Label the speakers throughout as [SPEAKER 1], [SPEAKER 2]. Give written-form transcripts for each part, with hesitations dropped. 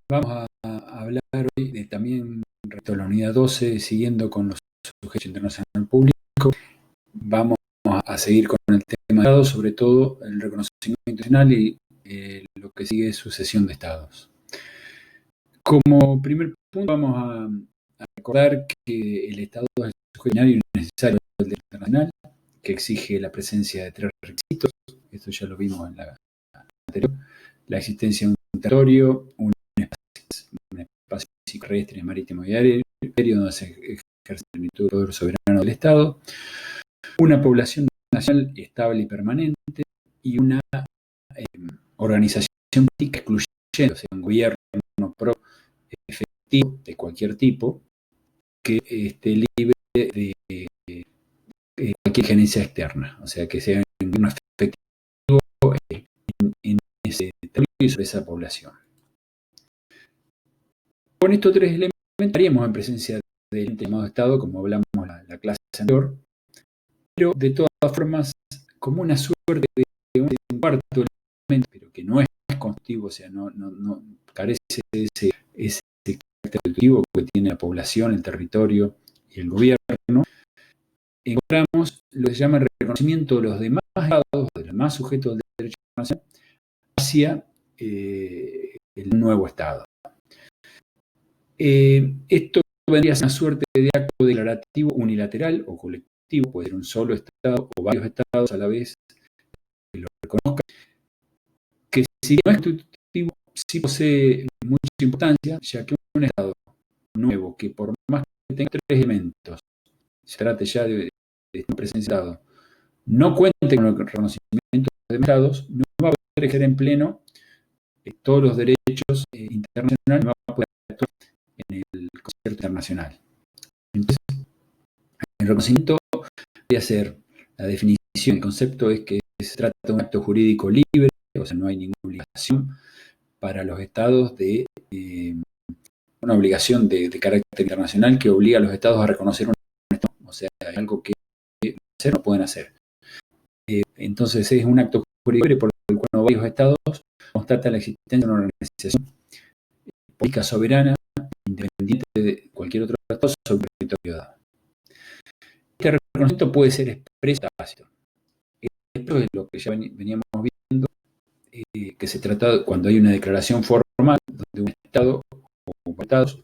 [SPEAKER 1] Vamos a hablar hoy de también respecto a la unidad 12, siguiendo con los sujetos internacional público. Vamos a seguir con el tema de Estados, sobre todo el reconocimiento internacional y lo que sigue es sucesión de Estados. Como primer punto, vamos a recordar que el Estado es el sujeto ordinario y necesario del derecho internacional, que exige la presencia de tres requisitos. Esto ya lo vimos en la anterior: la existencia de un territorio, un espacio físico, terrestre, marítimo y aéreo, donde se ejerce el poder soberano del Estado, una población nacional estable y permanente, y una organización política excluyente, o sea, un gobierno pro efectivo de cualquier tipo, que esté libre de cualquier injerencia externa, o sea, que sea un gobierno efectivo en ese territorio y sobre esa población. Con estos tres elementos estaríamos en presencia del ente llamado Estado, como hablamos en la clase anterior, pero de todas formas, como una suerte de un cuarto elemento, pero que no es constitutivo, o sea, no carece de ese carácter constitutivo que tiene la población, el territorio y el gobierno, encontramos lo que se llama el reconocimiento de los demás estados, de los demás sujetos del derecho internacional, hacia el nuevo Estado. Esto vendría a ser una suerte de acto declarativo unilateral o colectivo, puede ser un solo Estado o varios Estados a la vez que lo reconozcan, que si no es constitutivo, sí posee mucha importancia, ya que un Estado nuevo, que por más que tenga tres elementos, se trate ya de una presencia de Estado, no cuente con el reconocimiento de Estados, no va a poder ejercer en pleno todos los derechos internacionales, no va a poder actuar en el concierto internacional. Entonces, el reconocimiento debería ser la definición. El concepto es que se trata de un acto jurídico libre, o sea, no hay ninguna obligación para los estados de una obligación de carácter internacional que obliga a los estados a reconocer un estado. O sea, hay algo que hacer, no pueden hacer. Entonces es un acto jurídico libre por el cual varios estados constatan la existencia de una organización política soberana independiente de cualquier otro estado sobre el territorio dado. Este reconocimiento puede ser expreso o tácito. Esto es lo que ya veníamos viendo, que se trata cuando hay una declaración formal donde un Estado o Estados,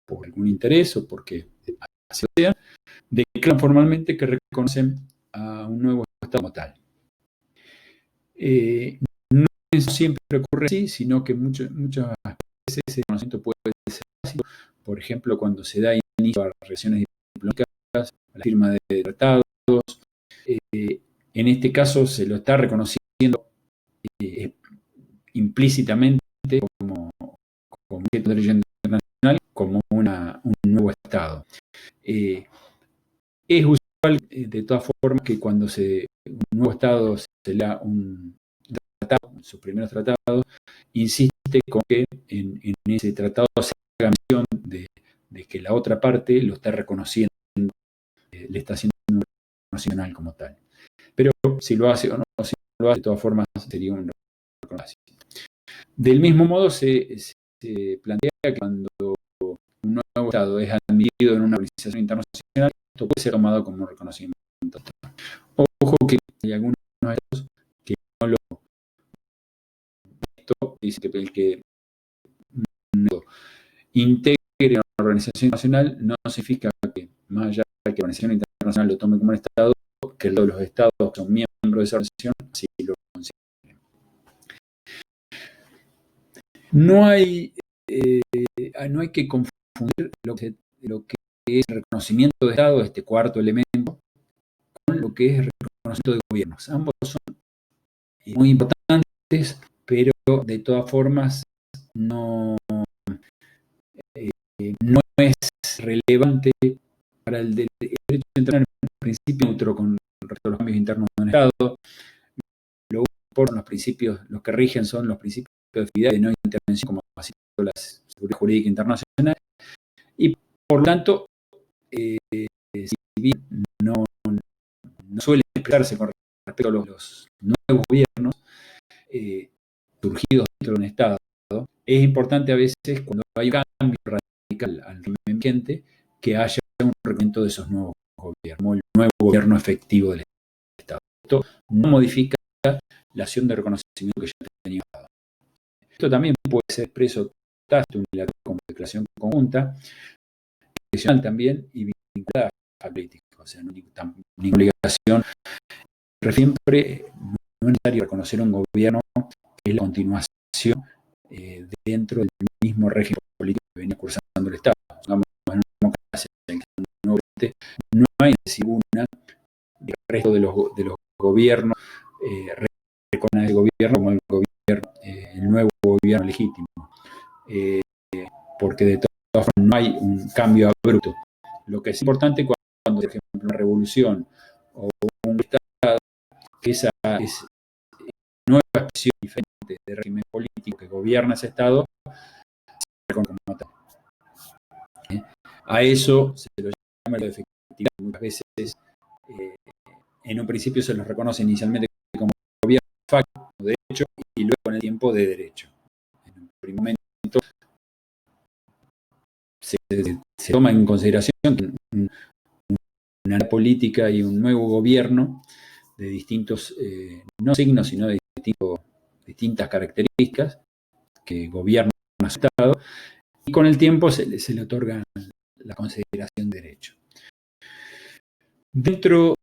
[SPEAKER 1] por algún interés o porque así sea, declaran formalmente que reconocen a un nuevo Estado como tal. No siempre ocurre así, sino que muchas veces ese reconocimiento puede ser tácito, por ejemplo, cuando se da inicio a relaciones diplomáticas, a la firma de tratados. En este caso se lo está reconociendo implícitamente como derecho internacional, como un nuevo Estado. Es usual, de todas formas, que cuando un nuevo Estado se le da un tratado, sus primeros tratados, insiste con que en ese tratado se haga mención de que la otra parte lo está reconociendo, le está haciendo un nacional como tal. Pero si lo hace o no, si no lo hace, de todas formas sería un reconocimiento. Del mismo modo se plantea que cuando un nuevo Estado es admitido en una organización internacional, esto puede ser tomado como un reconocimiento. Ojo que hay algunos Estados que no lo... Esto dice que el que no integre una organización internacional no significa que, más allá de que la organización internacional lo tome como un Estado, que todos los Estados que son miembros de esa organización así lo consideren. No hay que confundir lo que es el reconocimiento de Estado, este cuarto elemento, con lo que es el reconocimiento de gobiernos. Ambos son muy importantes, pero de todas formas no es relevante para el derecho internacional, en principio neutro con respecto a los cambios internos de un Estado. Lo por los principios, los que rigen son los principios de actividad de no intervención, como así la seguridad jurídica internacional, y por lo tanto, si bien no suele expresarse con respecto a los nuevos gobiernos surgidos dentro de un Estado, es importante a veces, cuando hay un cambio radical al régimen vigente, que haya un reconocimiento de esos nuevos gobiernos, el nuevo gobierno efectivo del Estado. Esto no modifica la acción de reconocimiento que ya tenía. Esto también puede ser expreso tácito unilateral como declaración conjunta, excepcional también y vinculada a política. O sea, no hay ninguna obligación. Pero siempre no es necesario reconocer un gobierno que es la continuación dentro del mismo régimen político que venía cursando el Estado. Digamos, en una democracia en que no hay ninguna del resto de los gobiernos reconoce el gobierno como el gobierno, el nuevo gobierno legítimo. Porque de todas formas no hay un cambio abrupto. Lo que es importante cuando, por ejemplo, una revolución o un Estado, que esa es nueva expresión diferente de régimen político que gobierna ese Estado, se reconoce como tal. A eso se lo llama la efectividad. Muchas veces, en un principio se los reconoce inicialmente como gobierno de facto, de hecho, y luego con el tiempo de derecho. En un primer momento se toma en consideración que una política y un nuevo gobierno de distintos, no signos, sino de distintas características que gobiernan a su Estado, y con el tiempo se le otorga la consideración de derecho. Dentro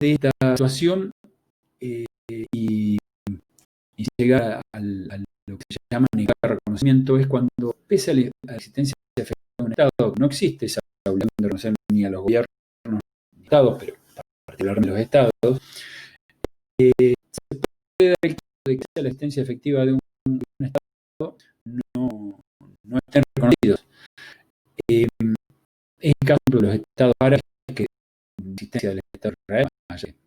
[SPEAKER 1] de esta situación, y llegar a lo que se llama negar reconocimiento, es cuando, pese a la existencia efectiva de un Estado, no existe esa obligación de reconocer ni a los gobiernos ni Estados, pero particularmente los Estados, se puede dar el caso de que la existencia efectiva de un Estado no estén reconocidos. Es el caso de los Estados árabes, que la existencia del Estado de Israel.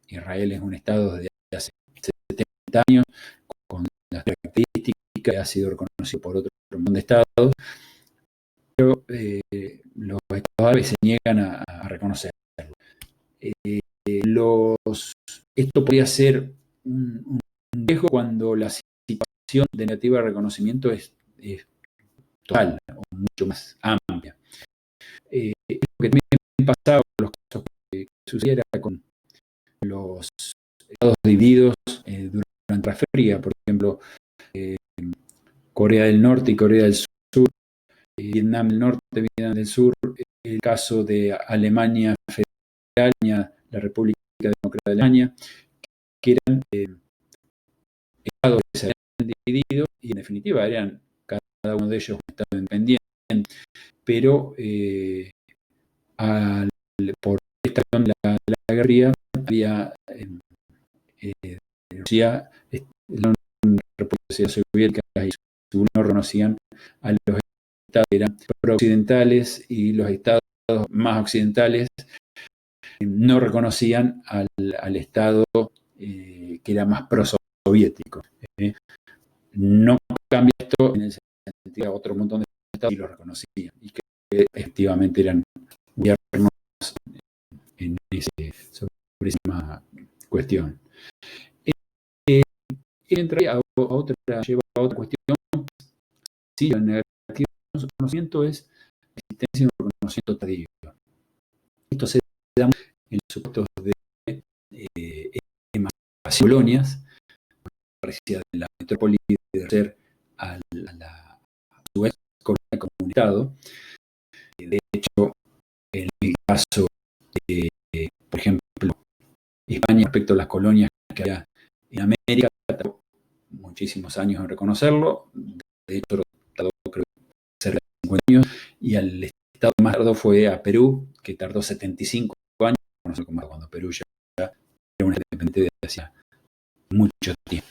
[SPEAKER 1] Israel es un Estado desde hace 70 años, con las características que ha sido reconocido por otro montón de Estados, pero los Estados árabes se niegan a reconocerlo. Esto podría ser un riesgo cuando la situación de negativa de reconocimiento es total o mucho más amplia. Lo que también pasaba con los casos que sucediera con los estados divididos durante la fría, por ejemplo, Corea del Norte y Corea del Sur, Vietnam del Norte, Vietnam del Sur, el caso de Alemania Federal, la República Democrática de Alemania, que eran estados que se habían dividido y en definitiva eran cada uno de ellos un estado independiente, pero por esta cuestión de la Guerra Fría había Rusia, la República Soviética y no reconocían a los estados que eran pro-occidentales, y los estados más occidentales no reconocían al estado que era más pro-soviético. No cambia esto en el sentido de otro montón de estados y lo reconocían, y que efectivamente eran gobiernos sobre esa misma cuestión. Entra a otra, lleva a otra cuestión. Sí, la negativa de reconocimiento es la existencia de un reconocimiento tardío. Esto se da en los supuestos de colonias, parecida de la metrópoli de ser a su vez colonia como un Estado. De hecho, en el caso de, por ejemplo, España respecto a las colonias que había en América, tardó muchísimos años en reconocerlo. De hecho, tardó creo cerca de 50 años, y al estado más tardó fue a Perú, que tardó 75 años, no sé cómo, cuando Perú ya era una independiente de hacía mucho tiempo.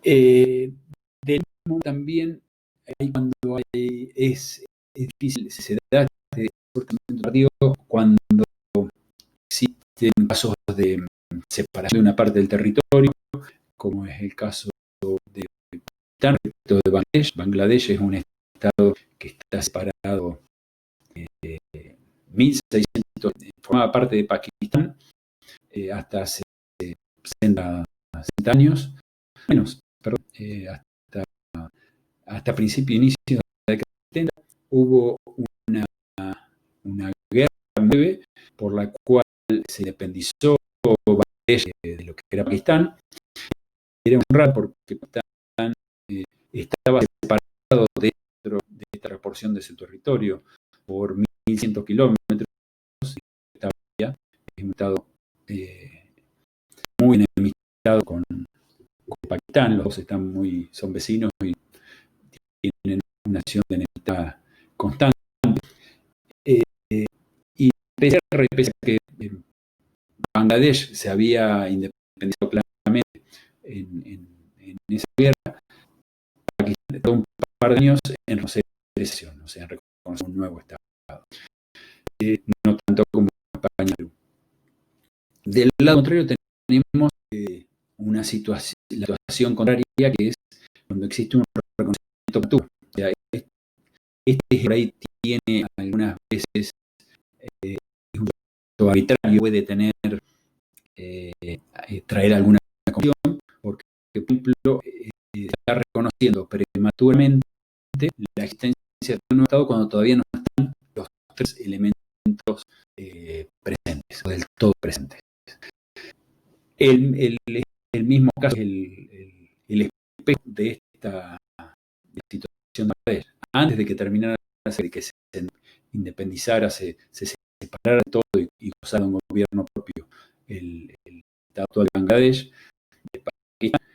[SPEAKER 1] Del mismo también, ahí cuando es difícil, se da este comportamiento tardío cuando existen casos de separación de una parte del territorio, como es el caso de Pakistán respecto de Bangladesh. Bangladesh es un estado que está separado 1600, formaba parte de Pakistán hasta hace 60 años, menos, perdón, hasta hasta principios e inicios de la década de 70 hubo una guerra breve por la cual se independizó Bangladesh de lo que era Pakistán. Era un raro porque Pakistán estaba separado dentro de esta porción de su territorio por 1.100 kilómetros. Estaba un estado muy enemistado con Pakistán. Los dos son vecinos y tienen una acción de enemistad constante. Y pese a que Bangladesh se había independizado claramente en esa guerra, Pakistán tardó un par de años en reconocer esa, o sea, en reconocer un nuevo Estado. No tanto como España. Del lado contrario tenemos la situación contraria, que es cuando existe un reconocimiento mutuo. O sea, este por ahí tiene algunas veces un uso arbitrario, puede tener traer alguna confusión, porque por ejemplo está reconociendo prematuramente la existencia de un nuevo Estado cuando todavía no están los tres elementos presentes o del todo presentes. El mismo caso es el espejo de esta situación de Bangladesh. Antes de que terminara de que se independizara, se separara de todo y gozara un gobierno propio, el Estado actual de Bangladesh, de Pakistán,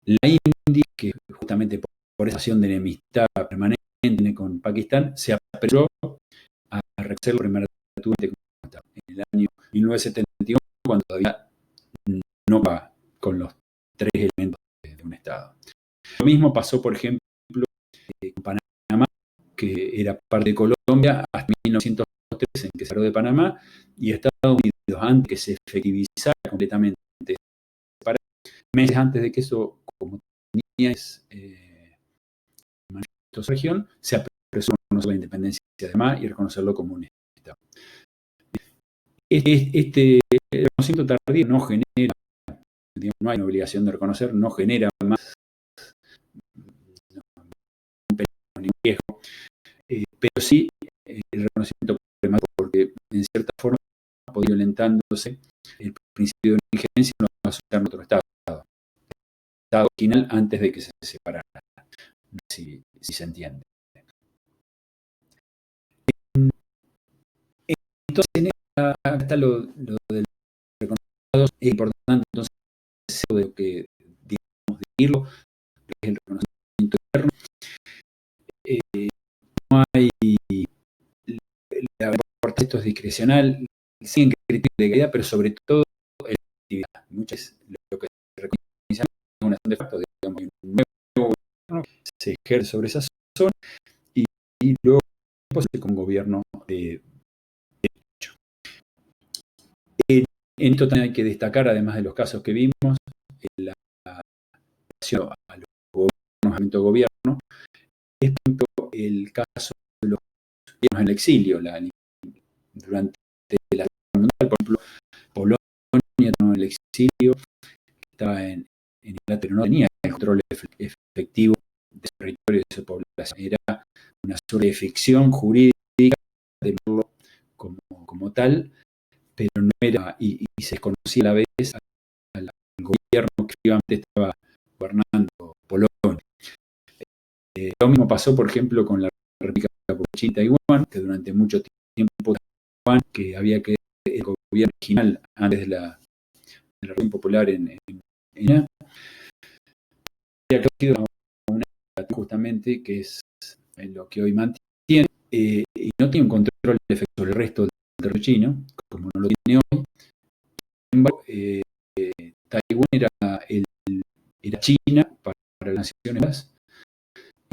[SPEAKER 1] la India, que justamente por esa acción de enemistad permanente con Pakistán, se apresuró a reconocerlo prematuramente como Estado. En el año 1971, cuando todavía no va con los tres elementos de un Estado. Lo mismo pasó, por ejemplo, con Panamá, que era parte de Colombia hasta 1903, en que se separó de Panamá, y Estados Unidos, antes que se efectivizara completamente, meses antes de que eso, como tenía manifiesto su región, se apresuró a reconocer la independencia de Panamá y reconocerlo como un Estado. Este reconocimiento tardío no genera, digamos, no hay una obligación de reconocer, no genera más un peligro ni un riesgo, pero sí el reconocimiento prematuro, porque en cierta forma ha podido violentándose el principio de inteligencia y no va a asustar en otro Estado. Estado original antes de que se separara, si se entiende. Entonces, acá está lo del reconocimiento. Es importante entonces de lo que digamos decirlo, que es el reconocimiento interno. No hay la importancia, esto es discrecional, siguen criterios de legalidad, pero sobre todo la actividad. Muchas veces lo que se reconoce es una acción de facto, digamos, un nuevo gobierno se ejerce sobre esa zona y luego se con un gobierno de hecho. En esto también hay que destacar, además de los casos que vimos, la relación a los gobiernos, de gobierno, es por ejemplo el caso de los gobiernos en el exilio, durante la Guerra Mundial, por ejemplo, Polonia en el exilio, que estaba en Inglaterra, pero no tenía el control efectivo de su territorio y de su población. Era una suerte de ficción jurídica de verlo como tal, pero no era, y se desconocía a la vez al gobierno que efectivamente estaba gobernando Polonia. Lo mismo pasó, por ejemplo, con la República Popular China y Taiwán, que durante mucho tiempo Taiwán, que había que el gobierno original antes de la Revolución Popular en China, había sido una justamente que es lo que hoy mantiene, y no tiene un control efectivo sobre el resto del territorio chino, como no lo tiene hoy. Sin embargo, Taiwán era China para las Naciones Unidas,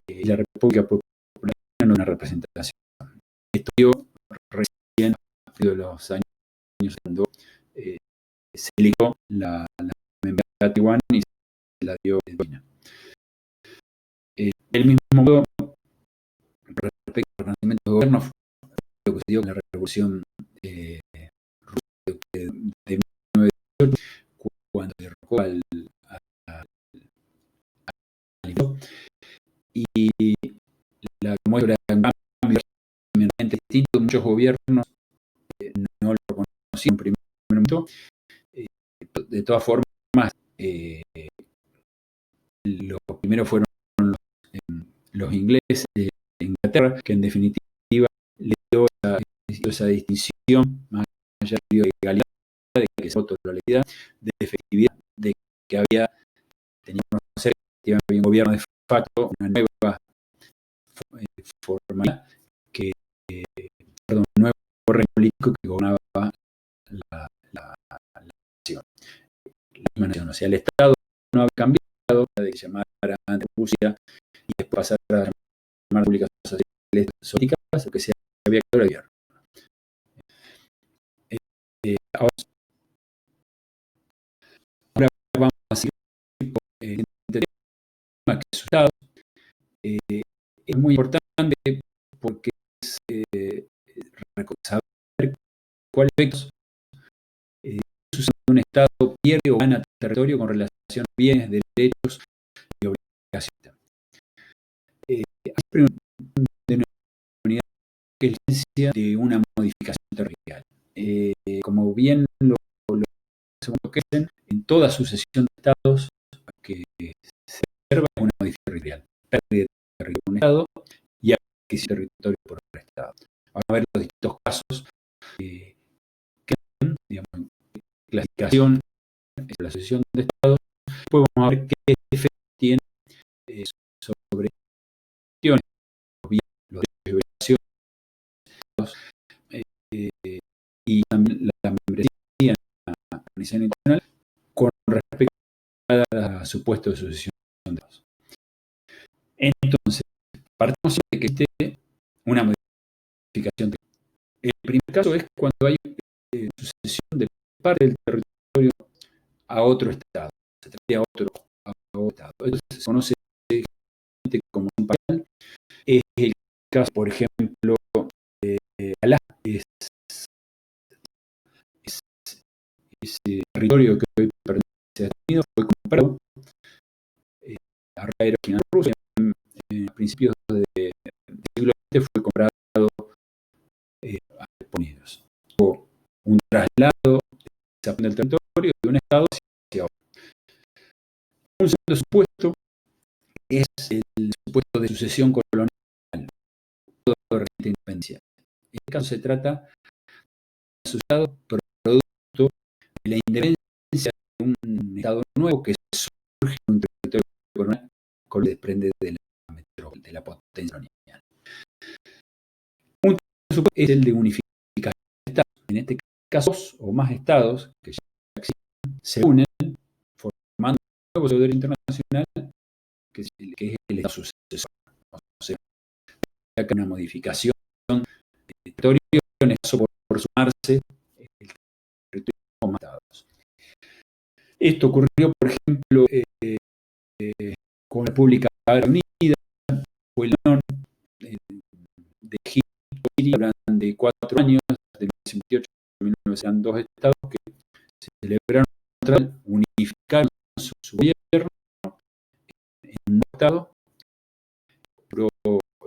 [SPEAKER 1] y la República Popular China no era una representación. Esto dio recién a partir de los años cuando se eligió la membresía de Taiwán y se la dio a China. Del mismo modo, respecto al reconocimiento de gobierno, fue lo que se dio con la revolución rusa de 1918, cuando derrocó al y como era un cambio eminentemente distinto, muchos gobiernos no lo conocían en primer momento. De todas formas, los primeros fueron los ingleses de Inglaterra, que en definitiva le dio esa distinción, más allá de legalidad, de que se votó la legalidad, de efectividad, de que teníamos que había un gobierno de facto, una nueva formalidad, un nuevo orden político que gobernaba la nación. La nación. O sea, el Estado no había cambiado de que se llamara antes Rusia y después pasar a llamar Repúblicas Sociales Soviéticas, lo que se había creado el gobierno. Ahora vamos a seguir el tema que es su Estado. Es muy importante porque es saber cuáles efectos un Estado pierde o gana territorio con relación a bienes, derechos y obligaciones. Hay una unidad que es la esencia de una modificación territorial. Como bien lo que hacen en toda sucesión de estados que se observa una modificación territorial, pérdida de territorio por un estado y adquisición de territorio por otro estado. Vamos a ver los distintos casos que dan, digamos, clasificación de la sucesión de estados. Después vamos a ver qué efecto tiene sobre cuestiones, los derechos y obligaciones, y también la membresía en la organización internacional con respecto a su puesto de sucesión de estados. Entonces, partimos de que existe una modificación. El primer caso es cuando hay sucesión de parte del territorio a otro estado, se trae a otro estado. Eso se conoce como un parcial. Es el caso, por ejemplo, de Alaska, ese territorio que hoy pertenece a Estados Unidos fue comprado a raíz de Rusia en principios del siglo XX, fue comprado a Estados Unidos. Hubo un traslado del territorio de un estado hacia otro. Un segundo supuesto es el supuesto de sucesión colonial de independencia. En este caso se trata de un asociado producto de la independencia de un estado nuevo que surge en un territorio colonial que desprende de la potencia colonial. Un tercer supuesto es el de unificación de estados. En este caso, dos o más estados que ya existen se unen formando un nuevo poder internacional que es el estado sucesor. O sea, acá una modificación de territorio, en el caso por sumarse el territorio con más estados. Esto ocurrió, por ejemplo, con la República Árabe Unida, fue la Unión de Egipto y Siria durante 4 años, de 1958 a 1990, eran 2 estados que se celebraron unificaron su gobierno en un estado, duró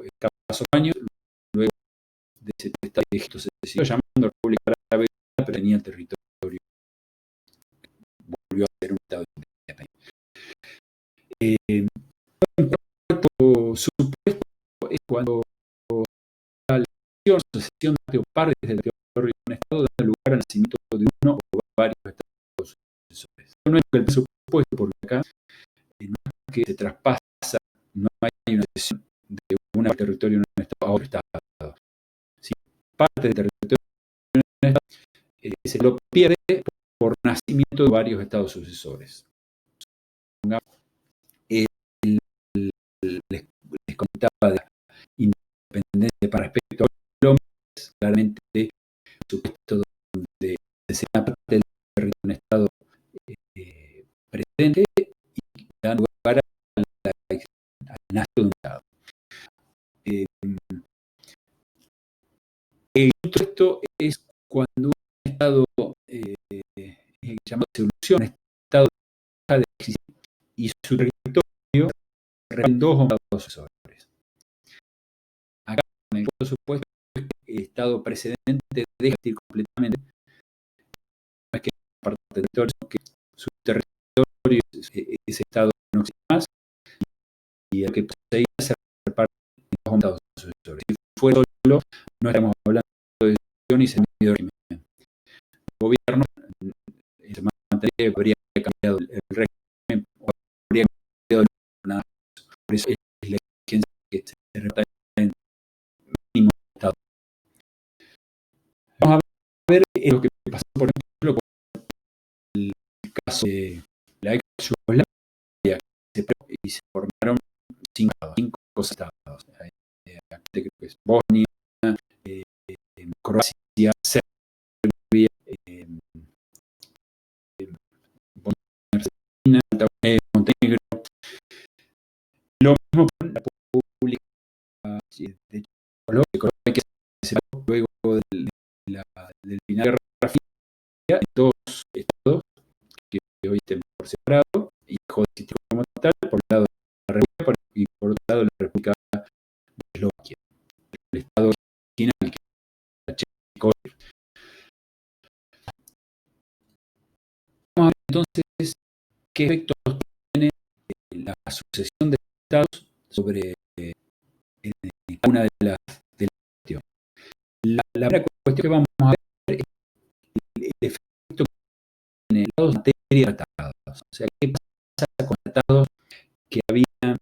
[SPEAKER 1] escasos años, luego de ese estado de Egipto se siguió llamando República Árabe, pero tenía el territorio, volvió a ser un estado independiente. Un cuarto supuesto es cuando la sucesión de partes del territorio de un estado da lugar al nacimiento de uno o varios estados sucesores. No es el presupuesto, porque acá no es que se traspasa, no hay una cesión de un territorio de un estado a otro estado. Si parte del territorio de un estado se lo pierde por nacimiento de varios estados sucesores. Les comentaba de la independencia para respecto a Colombia, claramente supuesto donde se parte del territorio de un estado presente y da lugar al nacimiento de un estado. El esto es cuando un estado llamado evolución, un estado deja de existir y su territorio en 2 o más sucesores. supuesto, es que el Estado precedente deja de existir completamente. No es que parte del territorio, sino que su territorio, ese Estado no existe más, y el que poseía se reparte en los estados sucesores. Si fuera solo, no estaríamos hablando de decisión y sentido de régimen. El gobierno se mantendría, habría cambiado el régimen, o habría cambiado nada más. Por eso es la exigencia que se reparte en mínimo estado. Vamos a ver lo que pasó, por ejemplo, con el caso de la ex Yugoslavia, y se formaron cinco estados. Bosnia, Croacia, Serbia, Bosnia, Montenegro. Lo mismo con la República de Checoslovaquia, que se separó luego del final de la Guerra Fría en dos estados que hoy están por separado y dejó de existir como tal, por un lado la República y por otro lado la República de Eslovaquia, el estado original que era la Checoslovaquia. Vamos a ver entonces qué efectos tiene la sucesión de estados sobre cada una de las cuestiones. La primera cuestión que vamos a ver es el efecto que tiene el estado en materia de tratados. O sea, qué pasa con tratados que habían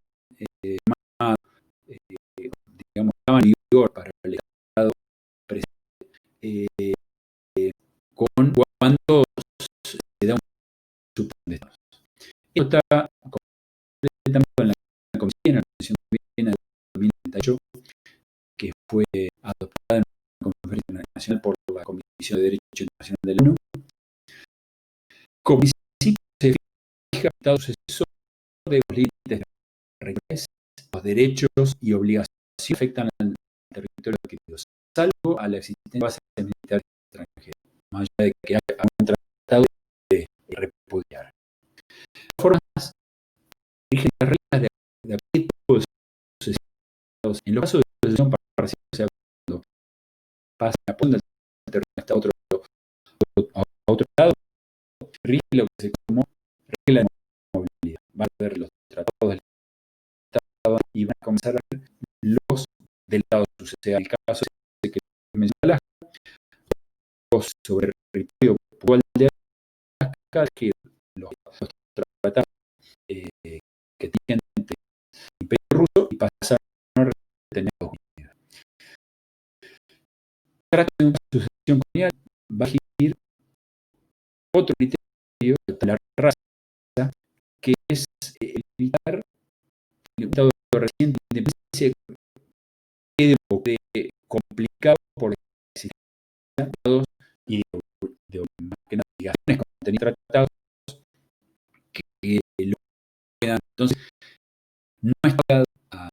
[SPEAKER 1] más, digamos, estaban en vigor para el Estado presente, cuando se da un supuesto de estados. Esto está completamente en la Comisión de Viena de 2038, que fue adoptada en una conferencia internacional por la Comisión de Derecho Internacional de la ONU. Como principio se fija el Estado sucesor de los límites regulares, los derechos y obligaciones que afectan al territorio adquirido, salvo a la existencia de bases militares extranjeras, más allá de que haya un tratado de repudiar. De todas formas, rigen las reglas de aquel tipo de sucesión. En los casos de sucesión parcial, o sea, cuando pasa la punta del territorio hasta a otro lado, rige lo que se llamó regla de movilidad. Va a haber los tratados del Estado y van a comenzar a ver los del Estado sucesor. El caso es que mencioné los sobre el territorio puntual de Alaska, que los tratados que tienen entre el Imperio Ruso y pasaron a retener a Estados Unidos. Para de una sucesión colonial va a existir otro criterio de la raza, que es evitar el estado reciente de independencia quede un poco complicado por la existencia de tratados y de obligaciones contenidas tratados que lo quedan. Entonces, no está a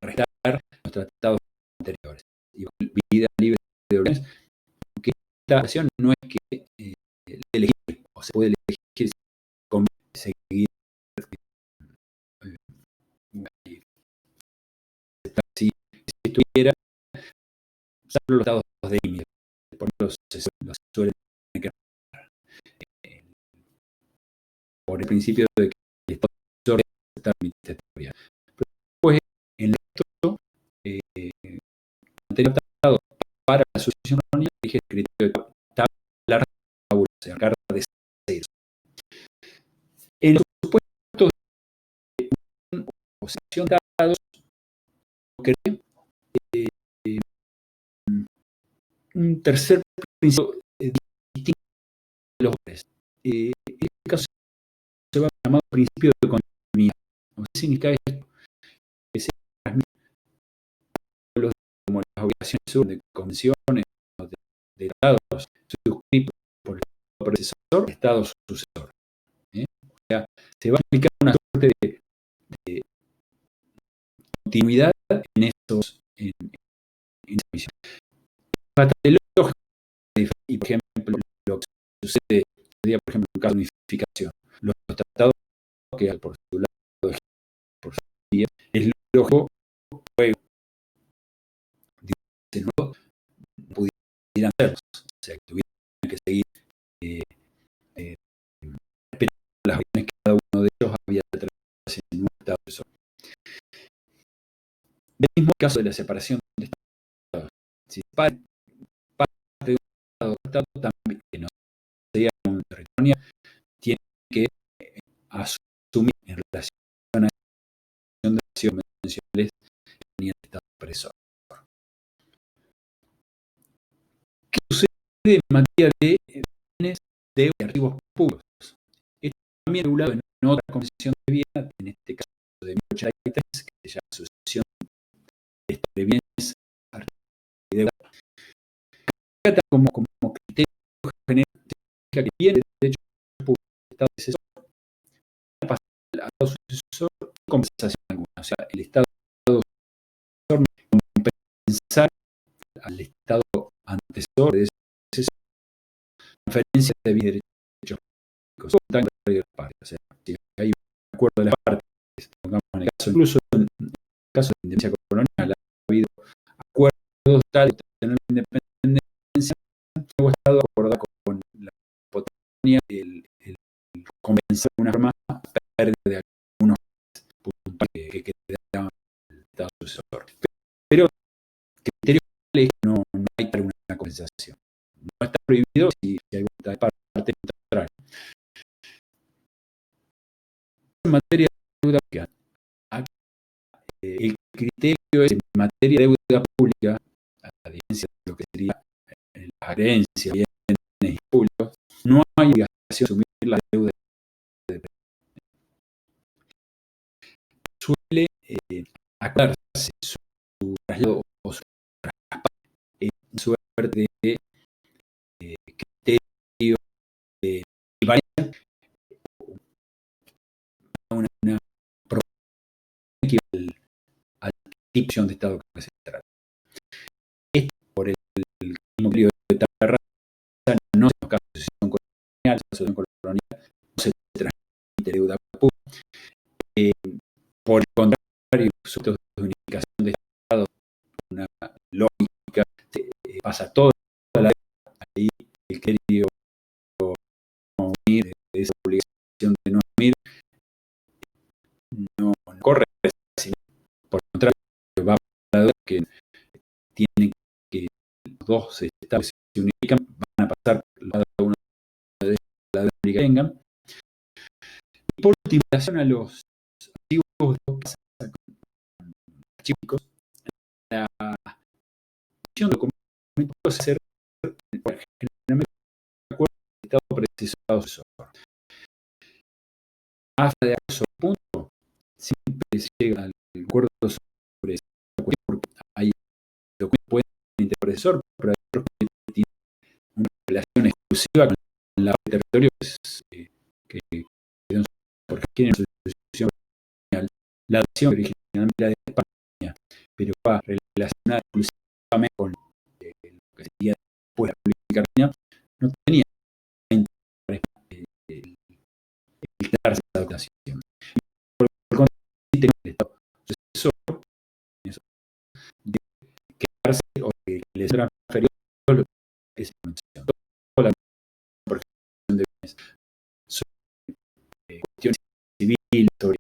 [SPEAKER 1] restar los tratados anteriores. Y vida libre de obligaciones, aunque esta acción no es que elegir, o se puede elegir seguir si estuviera solo los estados de límite, por los suelen crear por el principio de que el estado está territorial. Pero después, en el resto, mantener tratado para la sucesión colonial, dije el criterio de tabla rasa, o sea, carta de ceros. En los supuestos de una oposición de dados, creo un tercer principio distinto de los hombres. En este caso se va a llamar principio de continuidad. ¿Qué significa esto? Que se transmite como las obligaciones de convenciones o de tratados suscritos por el predecesor, Estado sucesor. O sea, se va a aplicar una suerte de continuidad en estos servicios. Lógico, y por ejemplo, lo que sucede hoy día, por ejemplo, en caso de unificación, los tratados que por su lado, por su vía, es lógico nuevo no pudieran hacerlo. O sea, que tuvieran que seguir eh, eh, respetando las órdenes que cada uno de ellos había traído en un estado de desorden. Del mismo caso de la separación de estados, si parte de un estado también que no sea un territorio, tiene que asumir en relación a la acción de acciones convencionales en el estado opresor. ¿Qué sucede en materia de bienes, deudas y archivos públicos? Esto también regulado en otra convención de Viena, en este caso de 1883, que se llama Asociación de Bienes, Archivos y Deudas, trata como criterio general que viene de derecho público del Estado sucesor para pasar al Estado sucesor sin compensación alguna. O sea, el Estado sucesor no compensar al Estado antecesor de esa transferencia de bienes de derechos públicos. Está en contrario de las partes. O sea, si hay un acuerdo de las partes, pongamos en el caso, incluso en el caso de la independencia colonial, ha habido acuerdos tales de tener la independencia, el nuevo Estado acordado con la potencia, el compensar de una forma la pérdida de algunos puntos que quedaban en el Estado sucesor. Pero criterios legales no hay tal una compensación. No está prohibido si hay voluntad de parte contraria. En materia de deuda pública, el criterio es en materia de deuda pública, a diferencia de lo que sería las herencias, bienes públicos, no hay obligación de asumir la deuda. Suele acordarse su traslado o su traspaso en suerte de criterio de equivalencia, una proporción equivalente a la tipo de Estado que se trata. Esto por el mismo periodo de tierra, no se busca asociación colonial, no se transmite deuda pública. Por el contrario, sujetos de unificación de Estado, una lógica, pasa toda la deuda, ahí el criterio no unir, de esa obligación de no unir, no corre, sino por el contrario, va a la deuda que tienen que los dos estados se unifican, van a pasar cada uno de la deuda que tengan. Y por último, en relación a los archivos archívicos, la emisión de documentos puede ser generalmente de acuerdo al estado predecesor sucesor. Hasta de acuerdo punto, siempre se llega al acuerdo sobre esa cuestión, porque hay documentos que pueden ser predecesor, pero hay otros que tienen una relación exclusiva con la territorio que quedó porque tienen su sucesión colonial. La adopción originalmente era de España, pero va relacionada exclusivamente con lo que sería después la República Argentina, no tenía el darse la adoptación. Por el contrario, el Estado sucesor de quedarse o de que les transferió lo que es mención. Toda la protección de bienes sobre cuestiones civiles, sobre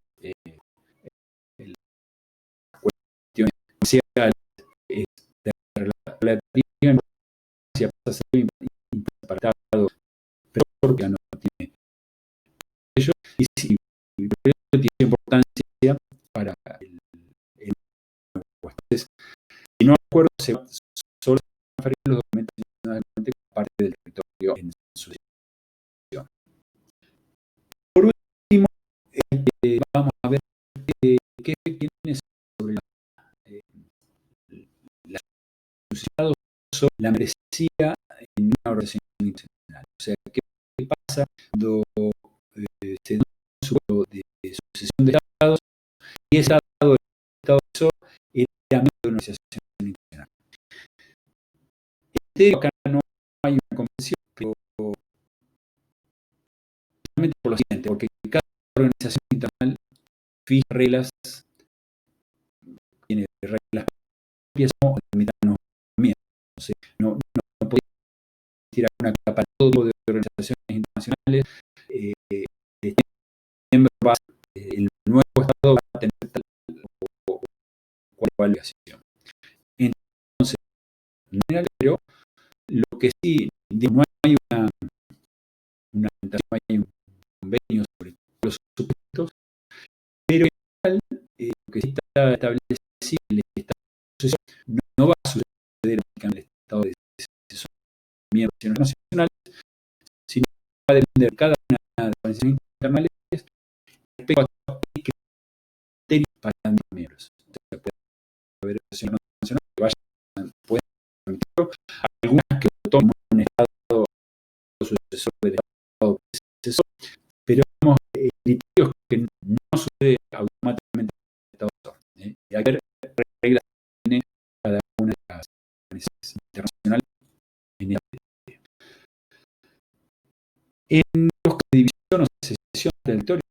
[SPEAKER 1] cuestiones sociales, de relativa importancia, pasa a ser impartado, pero porque no tiene ello, y sí, pero tiene importancia para el entonces, si no acuerdo, se va solo a transferir los documentos nacionalmente como parte del territorio en su situación. Por último, vamos a ver qué tiene sobre la sociedad sobre la merecía en una organización internacional. O sea, qué pasa cuando se da un supuesto de sucesión de estados y ese estado del estado era miembro de una organización internacional. Acá no hay una convención, pero realmente por lo siguiente, porque cada organización internacional fija reglas, tiene reglas propias o limitan la autonomía. evaluación. Entonces, no hay nada, pero lo que sí, no hay no hay un convenio sobre los supuestos, pero lo que sí está establecido en el estado de sucesión no va a suceder en el estado de sucesión de miembros nacionales, sino que va a depender de cada una de las organizaciones internacionales respecto a qué criterios para los miembros. O sea, puede haber organizaciones nacionales que pueden permitirlo, algunas que lo tomen un estado sucesor del estado predecesor, pero vamos, criterios que no sucede automáticamente en el estado sucesor. Hay que ver reglas que tiene cada una de las organizaciones internacionales en el en los casos de división o secesión del territorio,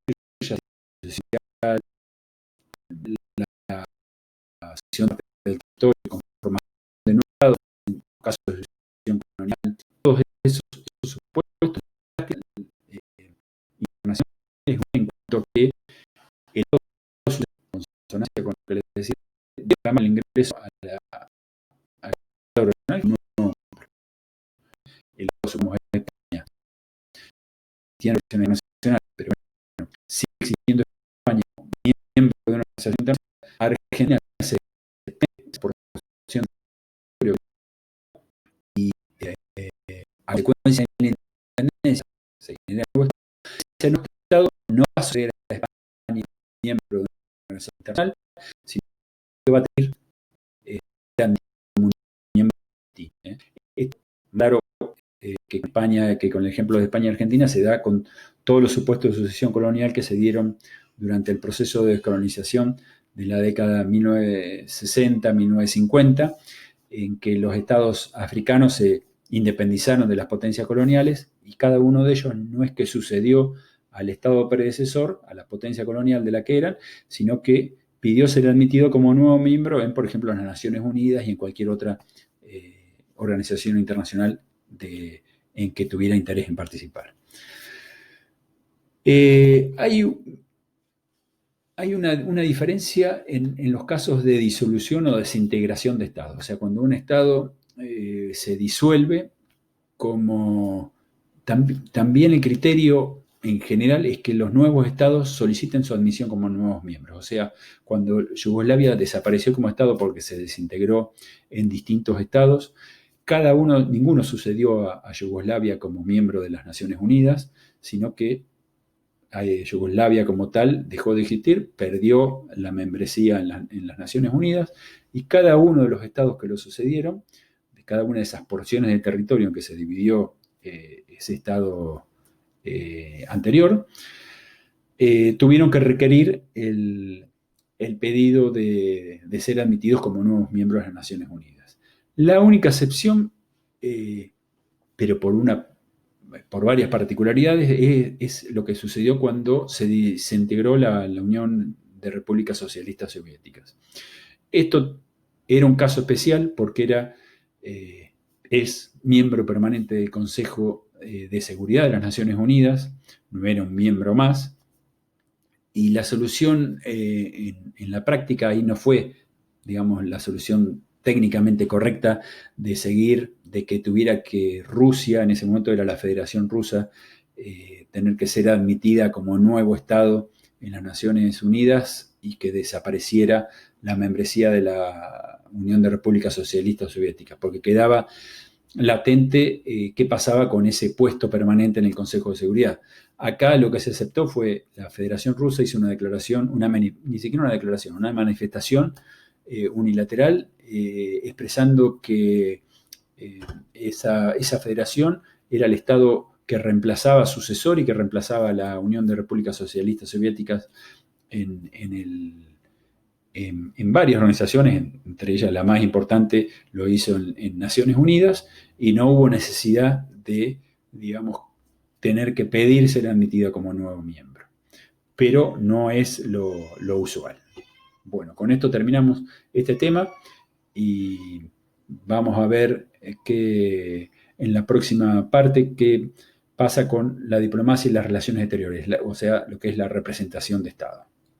[SPEAKER 1] ya sea la secesión del territorio con formación de nuevos estados, en casos de secesión colonial, todos esos supuestos internacionales en cuanto que el Estado sucede en consonancia con lo que les decía, reclama el ingreso al Estado regional, no el Estado como es España, tiene organizaciones nacionales, pero bueno, sigue existiendo España miembro de una organización internacional. Argentina se por porción y a consecuencia de la independencia se genera el Estado no va a ser a España miembro de una organización internacional, sino que va a tener como un miembro de ti. Claro que con el ejemplo de España y Argentina se da con todos los supuestos de sucesión colonial que se dieron durante el proceso de descolonización de la década 1960-1950, en que los estados africanos se independizaron de las potencias coloniales y cada uno de ellos no es que sucedió al estado predecesor, a la potencia colonial de la que eran, sino que pidió ser admitido como nuevo miembro en, por ejemplo, las Naciones Unidas y en cualquier otra organización internacional en que tuviera interés en participar. Hay una diferencia en los casos de disolución o desintegración de Estado. O sea, cuando un Estado se disuelve, también el criterio en general es que los nuevos Estados soliciten su admisión como nuevos miembros. O sea, cuando Yugoslavia desapareció como Estado porque se desintegró en distintos Estados, ninguno sucedió a Yugoslavia como miembro de las Naciones Unidas, sino que Yugoslavia como tal dejó de existir, perdió la membresía en las Naciones Unidas, y cada uno de los estados que lo sucedieron, de cada una de esas porciones del territorio en que se dividió ese estado anterior, tuvieron que requerir el pedido de ser admitidos como nuevos miembros de las Naciones Unidas. La única excepción, pero por varias particularidades, es lo que sucedió cuando se integró la Unión de Repúblicas Socialistas Soviéticas. Esto era un caso especial porque es miembro permanente del Consejo de Seguridad de las Naciones Unidas, no era un miembro más, y la solución en la práctica ahí no fue, digamos, la solución técnicamente correcta de que tuviera que Rusia, en ese momento era la Federación Rusa, tener que ser admitida como nuevo Estado en las Naciones Unidas y que desapareciera la membresía de la Unión de Repúblicas Socialistas Soviéticas, porque quedaba latente qué pasaba con ese puesto permanente en el Consejo de Seguridad. Acá lo que se aceptó fue la Federación Rusa hizo una declaración, ni siquiera una declaración, una manifestación unilateral expresando que esa federación era el Estado que reemplazaba sucesor y que reemplazaba a la Unión de Repúblicas Socialistas Soviéticas en varias organizaciones, entre ellas la más importante lo hizo en Naciones Unidas, y no hubo necesidad de, digamos, tener que pedir ser admitida como nuevo miembro. Pero no es lo usual. Bueno, con esto terminamos este tema y vamos a ver en la próxima parte qué pasa con la diplomacia y las relaciones exteriores, o sea, lo que es la representación de Estado.